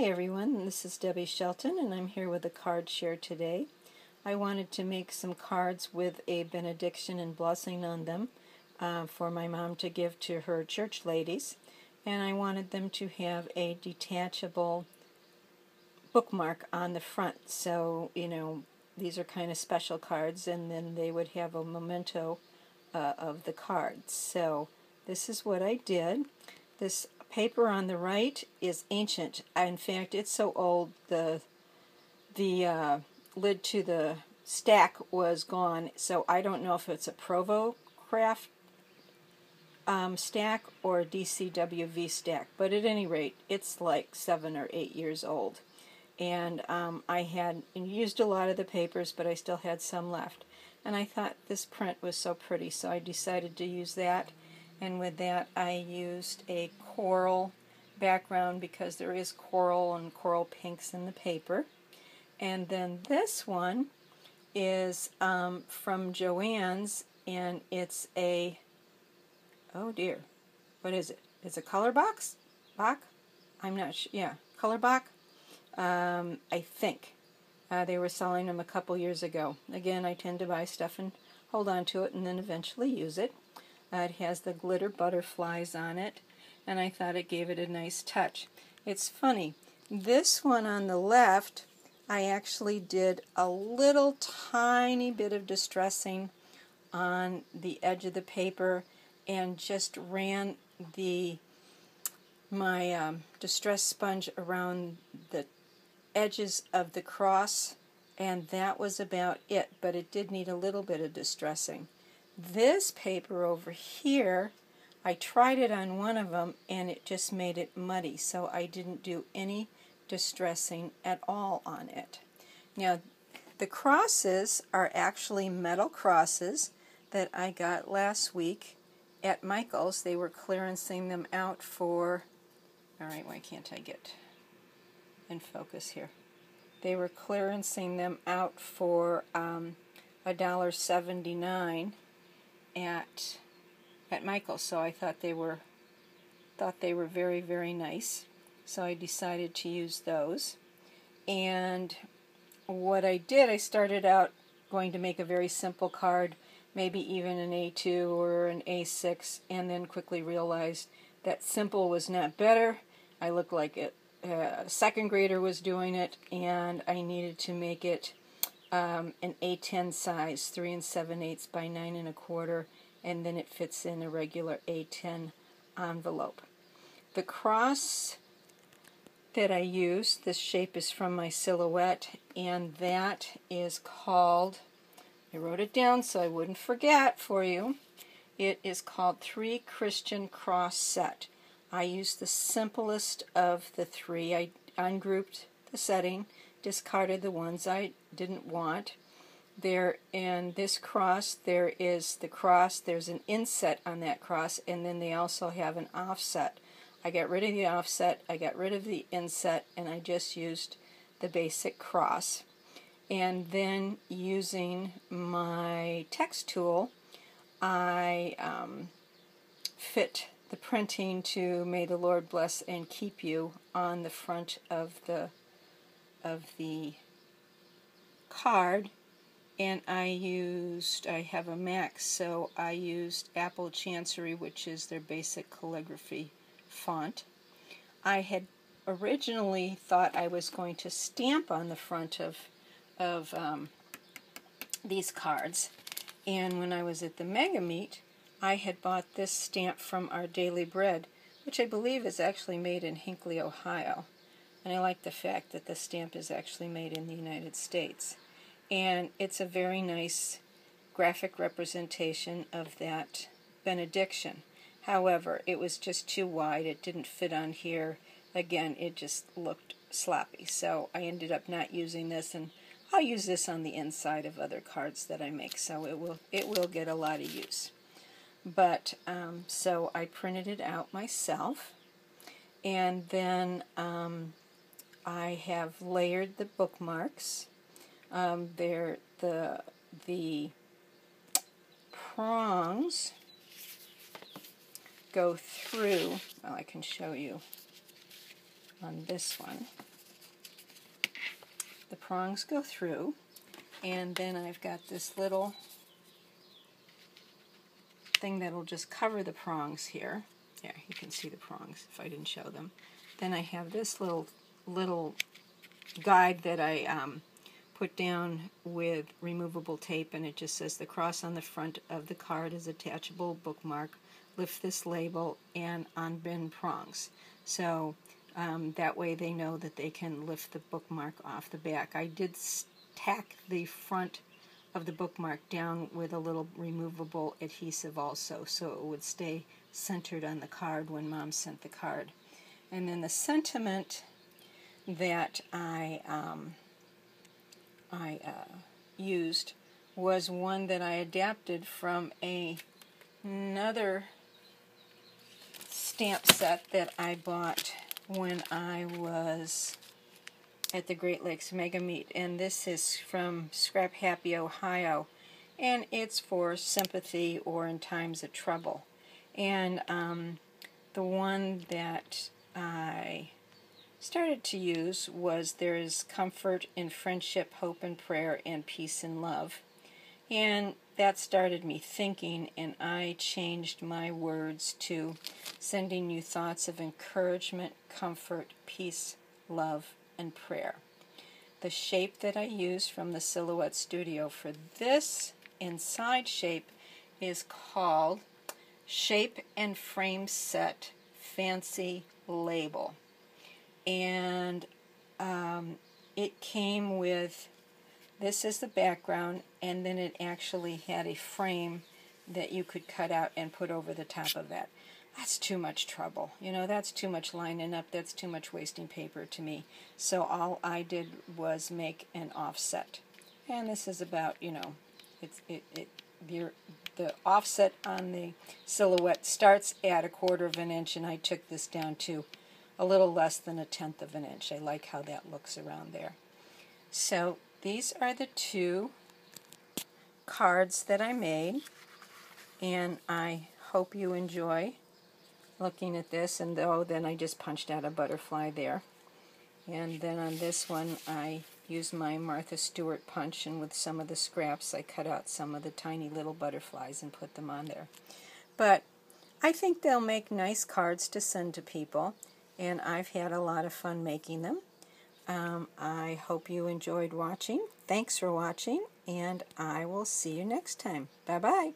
Hi everyone, this is Debbie Shelton and I'm here with a card share today. I wanted to make some cards with a benediction and blessing on them for my mom to give to her church ladies, and I wanted them to have a detachable bookmark on the front, so these are kind of special cards, and then they would have a memento of the cards. So this is what I did. This paper on the right is ancient. In fact, it's so old the lid to the stack was gone, so I don't know if it's a Provo craft stack or a DCWV stack, but at any rate it's like 7 or 8 years old, and I had used a lot of the papers, but I still had some left, and I thought this print was so pretty, so I decided to use that. And with that I used a coral background because there is coral and coral pinks in the paper. And then this one is from Joann's, and it's a, oh dear, what is it? It's a color box? Bach? I'm not sure. Yeah, color box? I think. They were selling them a couple years ago. Again, I tend to buy stuff and hold on to it and then eventually use it. It has the glitter butterflies on it, and I thought it gave it a nice touch. It's funny, this one on the left, I actually did a little tiny bit of distressing on the edge of the paper and just ran my distress sponge around the edges of the cross, and that was about it, but it did need a little bit of distressing. This paper over here, I tried it on one of them and it just made it muddy, so I didn't do any distressing at all on it. Now, the crosses are actually metal crosses that I got last week at Michael's. They were clearancing them out for, alright, why can't I get in focus here? They were clearancing them out for $1.79 at Michael's, so I thought they were very, very nice, so I decided to use those. And what I did, I started out going to make a very simple card, maybe even an A2 or an A6, and then quickly realized that simple was not better. I looked like a second grader was doing it, and I needed to make it an A10 size, 3 7/8 by 9 1/4, and then it fits in a regular A10 envelope. The cross that I used, this shape is from my silhouette, and that is called, I wrote it down so I wouldn't forget for you, it is called 3 Christian Cross Set. I used the simplest of the 3. I ungrouped the setting, discarded the ones I didn't want. There, in this cross, there is the cross, there's an inset on that cross, and then they also have an offset. I got rid of the offset, I got rid of the inset, and I just used the basic cross. And then using my text tool, I fit the printing to "May the Lord bless and keep you" on the front of the card, and I have a Mac, so I used Apple Chancery, which is their basic calligraphy font. I had originally thought I was going to stamp on the front of these cards, and when I was at the Mega Meet, I had bought this stamp from Our Daily Bread, which I believe is actually made in Hinckley, Ohio. And I like the fact that the stamp is actually made in the United States. And it's a very nice graphic representation of that benediction. However, it was just too wide. It didn't fit on here. Again, it just looked sloppy. So I ended up not using this, and I'll use this on the inside of other cards that I make, so it will get a lot of use. But so I printed it out myself, and then I have layered the bookmarks. The prongs go through, well, I can show you. on this one. The prongs go through, and then I've got this little thing that'll just cover the prongs here. Yeah, you can see the prongs if I didn't show them. Then I have this little guide that I put down with removable tape, and it just says the cross on the front of the card is a detachable bookmark. Lift this label and unbend prongs. So that way they know that they can lift the bookmark off the back. I did tack the front of the bookmark down with a little removable adhesive also, so it would stay centered on the card when Mom sent the card. And then the sentiment that I used was one that I adapted from another stamp set that I bought when I was at the Great Lakes Mega Meet, and this is from Scrap Happy, Ohio, and it's for sympathy or in times of trouble. And the one that I started to use was there is comfort in friendship, hope and prayer, and peace and love. And that started me thinking, and I changed my words to sending you thoughts of encouragement, comfort, peace, love, and prayer. The shape that I used from the Silhouette Studio for this inside shape is called Shape and Frame Set Fancy Label. And it came with, this is the background, and then it actually had a frame that you could cut out and put over the top of that. That's too much trouble. You know, that's too much lining up. That's too much wasting paper to me. So all I did was make an offset. And this is about, you know, the offset on the Silhouette starts at 1/4 of an inch, and I took this down to a little less than 1/10 of an inch. I like how that looks around there. So these are the two cards that I made, and I hope you enjoy looking at this. And then I just punched out a butterfly there. And then on this one I used my Martha Stewart punch, and with some of the scraps I cut out some of the tiny little butterflies and put them on there. But I think they'll make nice cards to send to people, and I've had a lot of fun making them. I hope you enjoyed watching. Thanks for watching, and I will see you next time. Bye-bye.